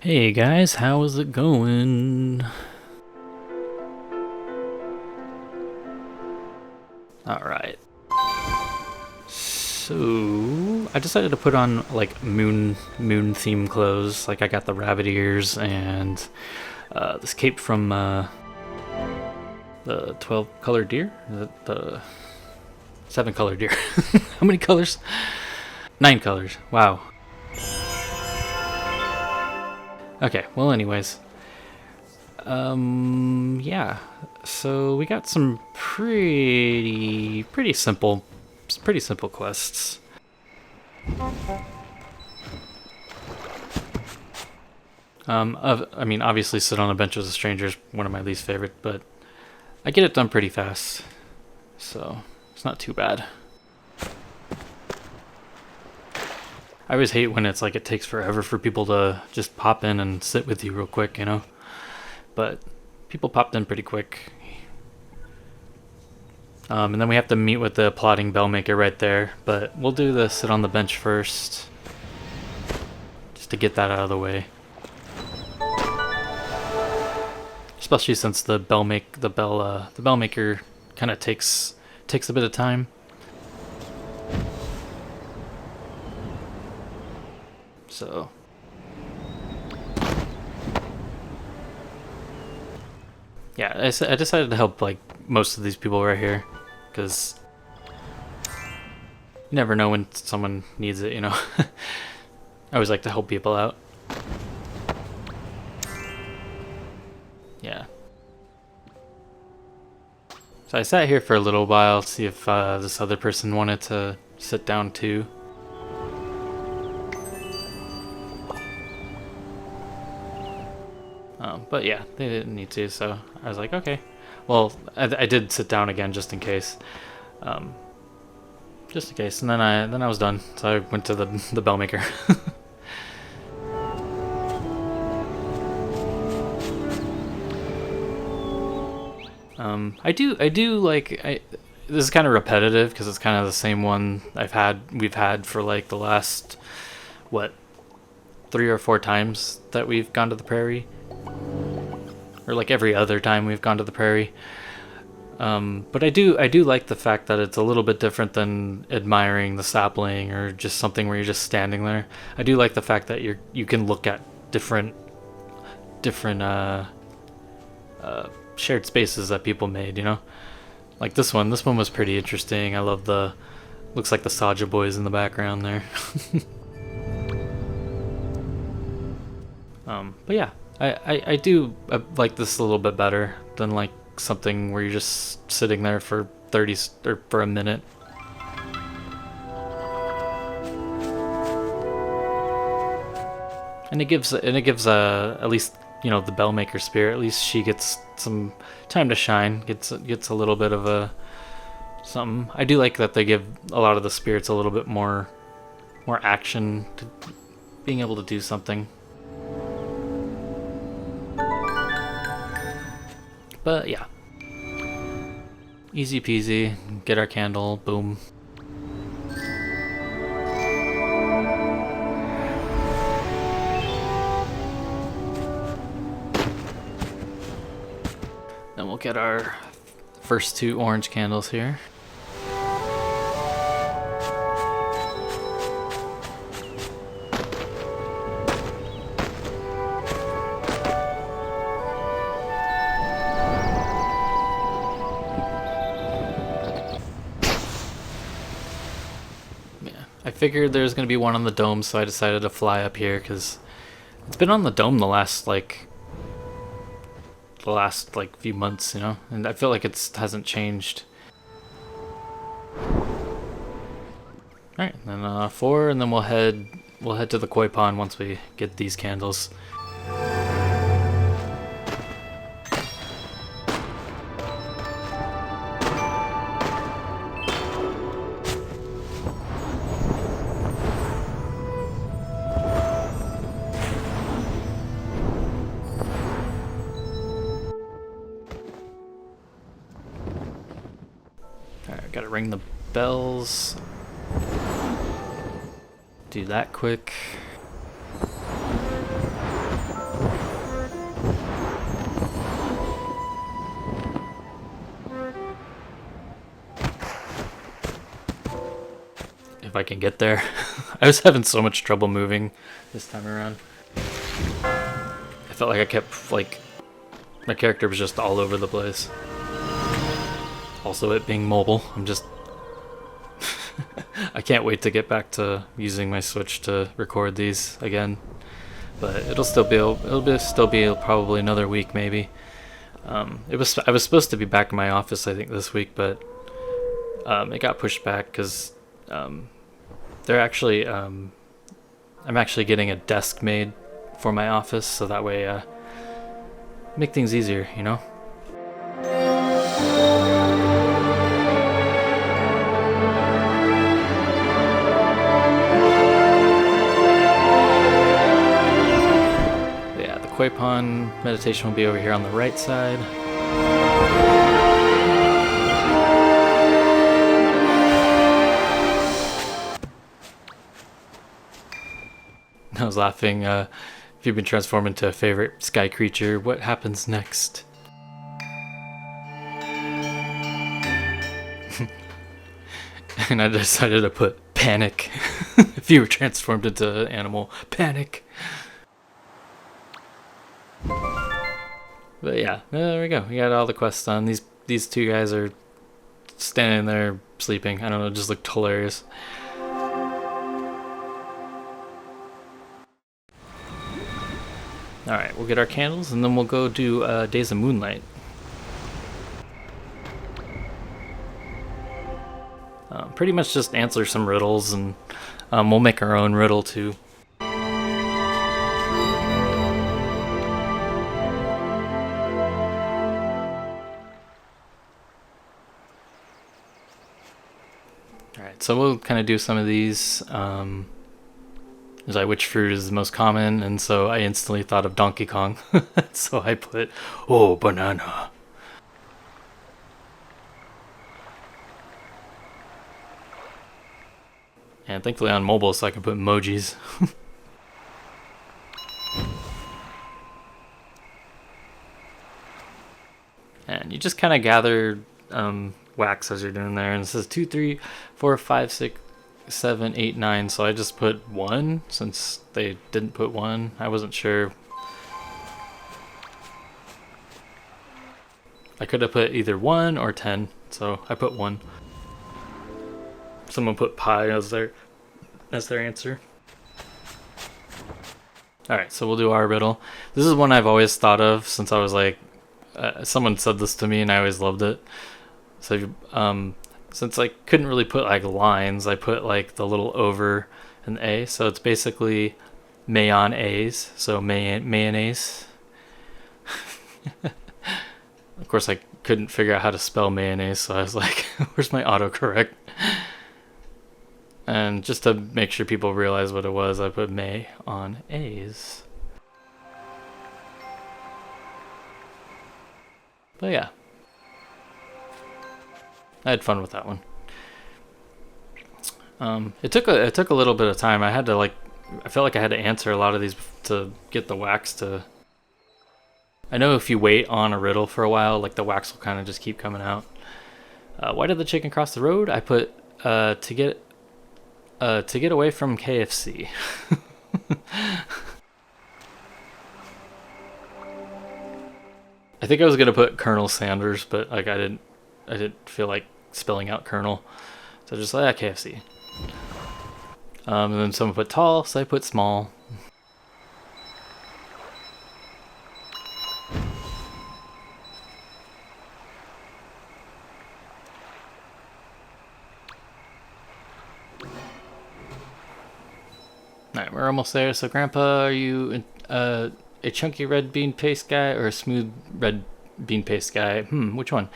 Hey guys, how is it going? Alright. So I decided to put on like moon theme clothes. Like I got the rabbit ears and this cape from the 12 color deer? Is it the 7 color deer? How many colors? 9 colors. Wow. Okay, well anyways. Yeah. So we got some pretty simple quests. I mean, obviously, sit on a bench with a stranger is one of my least favorite, but I get it done pretty fast, so it's not too bad. I always hate when it's like it takes forever for people to just pop in and sit with you real quick, you know? But people popped in pretty quick. And then we have to meet with the plotting bell maker right there, but we'll do the sit on the bench first, just to get that out of the way. Especially since the bell maker kind of takes a bit of time. So yeah, I decided to help like most of these people right here, because you never know when someone needs it, you know. I always like to help people out. Yeah. So I sat here for a little while to see if this other person wanted to sit down too. But yeah, they didn't need to, so I was like, okay. Well, I did sit down again just in case. Just in case, and then I was done. So I went to the bell maker. I do like this is kind of repetitive because it's kind of the same one we've had for like the last what 3 or 4 times that we've gone to the prairie, or like every other time we've gone to the prairie. But I do like the fact that it's a little bit different than admiring the sapling or just something where you're just standing there. I do like the fact that you can look at different shared spaces that people made, you know? Like this one was pretty interesting. I love looks like the Saja boys in the background there. But yeah, I do like this a little bit better than like something where you're just sitting there for 30 or for a minute. And it gives at least, you know, the bell maker spirit, at least she gets some time to shine, gets a little bit of a something. I do like that they give a lot of the spirits a little bit more action to being able to do something. But yeah, easy peasy, get our candle, boom. Then we'll get our first 2 orange candles here. I figured there was going to be one on the dome, so I decided to fly up here because it's been on the dome the last few months, you know, and I feel like it hasn't changed. All right, then 4, and then we'll head to the koi pond once we get these candles. Gotta ring the bells. Do that quick. if I can get there. I was having so much trouble moving this time around. I felt like I kept, like, my character was just all over the place. Also, it being mobile, I'm just... I can't wait to get back to using my Switch to record these again. But it'll still be probably another week maybe. I was supposed to be back in my office I think this week, but it got pushed back because they're actually I'm actually getting a desk made for my office, so that way make things easier, you know. Koi Pond meditation will be over here on the right side. I was laughing, if you've been transformed into a favorite sky creature, what happens next? And I decided to put panic. If you were transformed into an animal, panic. But yeah, there we go. We got all the quests done. These two guys are standing there sleeping. I don't know, it just looked hilarious. Alright, we'll get our candles and then we'll go do Days of Moonlight. Pretty much just answer some riddles, and we'll make our own riddle too. Alright, so we'll kind of do some of these. There's like which fruit is the most common, and so I instantly thought of Donkey Kong. So I put, oh, banana. And thankfully on mobile, so I can put emojis. And you just kind of gather wax as you're doing there, and it says 2, 3, 4, 5, 6, 7, 8, 9. So I just put 1 since they didn't put 1. I wasn't sure. I could have put either 1 or 10, so I put 1. Someone put pi as their answer. Alright, so we'll do our riddle. This is one I've always thought of since I was like, someone said this to me and I always loved it. So since I couldn't really put like lines, I put like the little over and A. So it's basically mayonnaise. So mayonnaise. Of course I couldn't figure out how to spell mayonnaise, so I was like, where's my autocorrect? And just to make sure people realize what it was, I put May on A's. But yeah, I had fun with that one. It took a little bit of time. I felt like I had to answer a lot of these to get the wax to. I know if you wait on a riddle for a while, like the wax will kind of just keep coming out. Why did the chicken cross the road? I put to get away from KFC. I think I was gonna put Colonel Sanders, but like I didn't feel like spelling out Colonel, so just like KFC. And then someone put tall, so I put small. Alright, we're almost there. So Grandpa, are you a chunky red bean paste guy or a smooth red bean paste guy? Which one?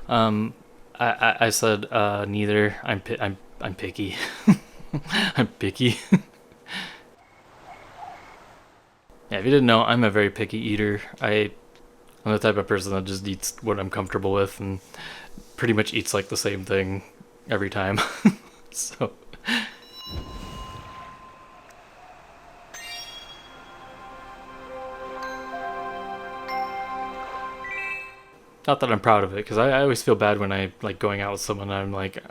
I said neither. I'm picky. I'm picky. Yeah, if you didn't know, I'm a very picky eater. I'm the type of person that just eats what I'm comfortable with and pretty much eats like the same thing every time. So not that I'm proud of it, because I always feel bad when I like going out with someone and I'm like,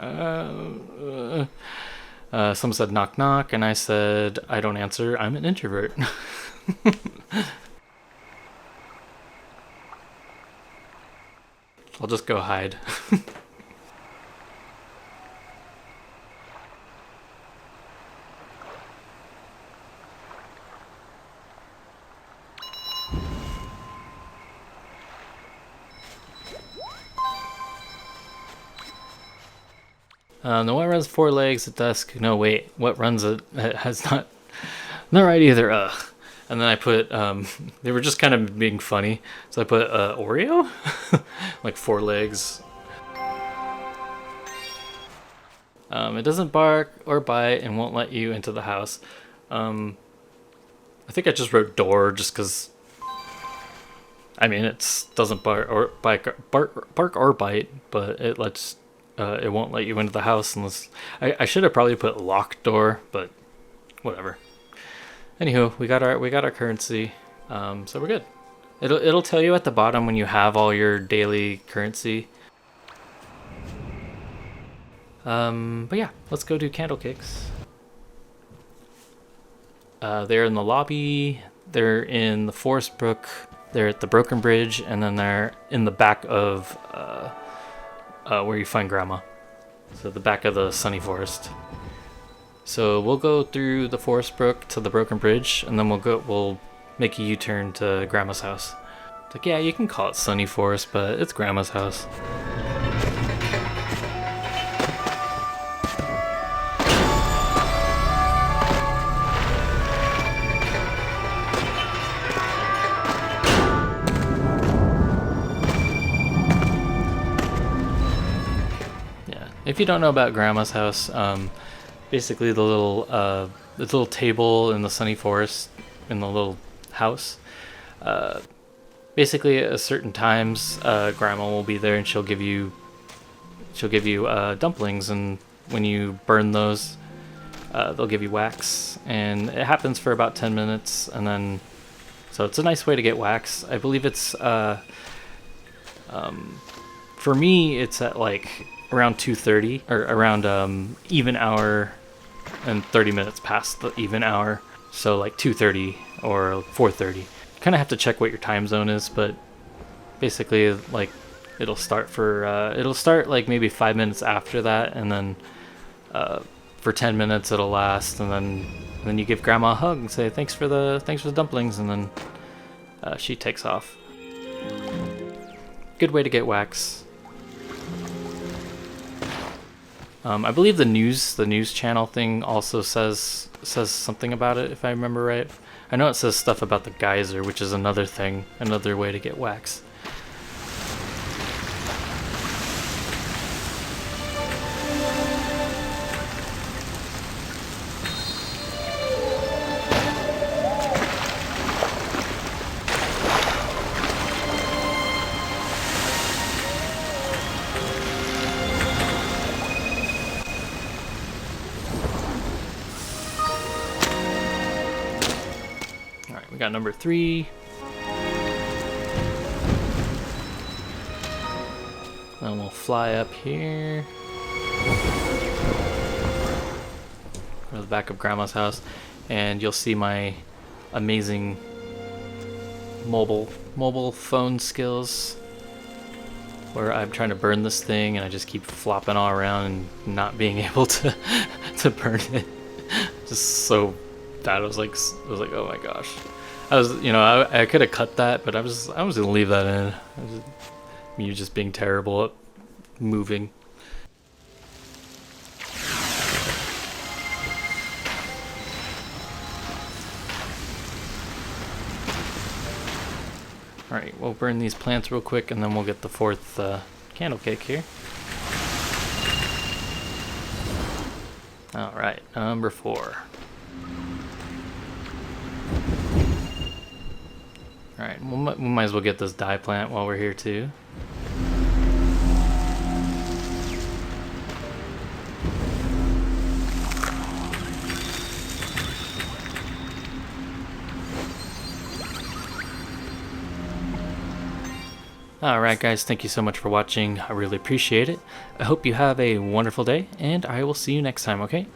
Someone said knock knock, and I said I don't answer. I'm an introvert. I'll just go hide. No, what runs 4 legs at dusk? No, wait. What runs it has not. Not right either. And then I put. They were just kind of being funny, so I put Oreo, like 4 legs. It doesn't bark or bite and won't let you into the house. I think I just wrote door just because. I mean, it doesn't bark or bite, but it lets. It won't let you into the house unless I should have probably put locked door, but whatever. Anywho, we got our currency, so we're good. It'll tell you at the bottom when you have all your daily currency. But yeah, let's go do candle kicks. They're in the lobby. They're in the Forest Brook. They're at the Broken Bridge, and then they're in the back of. Where you find Grandma. So the back of the Sunny Forest. So we'll go through the Forest Brook to the Broken Bridge, and then we'll make a U-turn to Grandma's house. It's like, yeah, you can call it Sunny Forest, but it's Grandma's house. If you don't know about Grandma's house, basically the little table in the Sunny Forest in the little house. Basically, at certain times, Grandma will be there and she'll give you dumplings, and when you burn those, they'll give you wax, and it happens for about 10 minutes, and then so it's a nice way to get wax. I believe it's for me, it's at like around 2:30 or around even hour and 30 minutes past the even hour, so like 2:30 or 4:30. Kind of have to check what your time zone is, but basically like it'll start like maybe 5 minutes after that, and then for 10 minutes it'll last, and then you give Grandma a hug and say thanks for the dumplings, and then she takes off. Good way to get wax. I believe the news channel thing also says something about it, if I remember right. I know it says stuff about the geyser, which is another way to get wax. We got number 3. Then we'll fly up here. Go to the back of Grandma's house, and you'll see my amazing mobile phone skills, where I'm trying to burn this thing and I just keep flopping all around and not being able to burn it. Just so bad. I was like, oh my gosh. I could have cut that, but I was gonna leave that in. Me just being terrible at moving. Alright, we'll burn these plants real quick, and then we'll get the 4th candle cake here. Alright, number 4. Alright, we might as well get this dye plant while we're here too. Alright guys, thank you so much for watching. I really appreciate it. I hope you have a wonderful day, and I will see you next time, okay?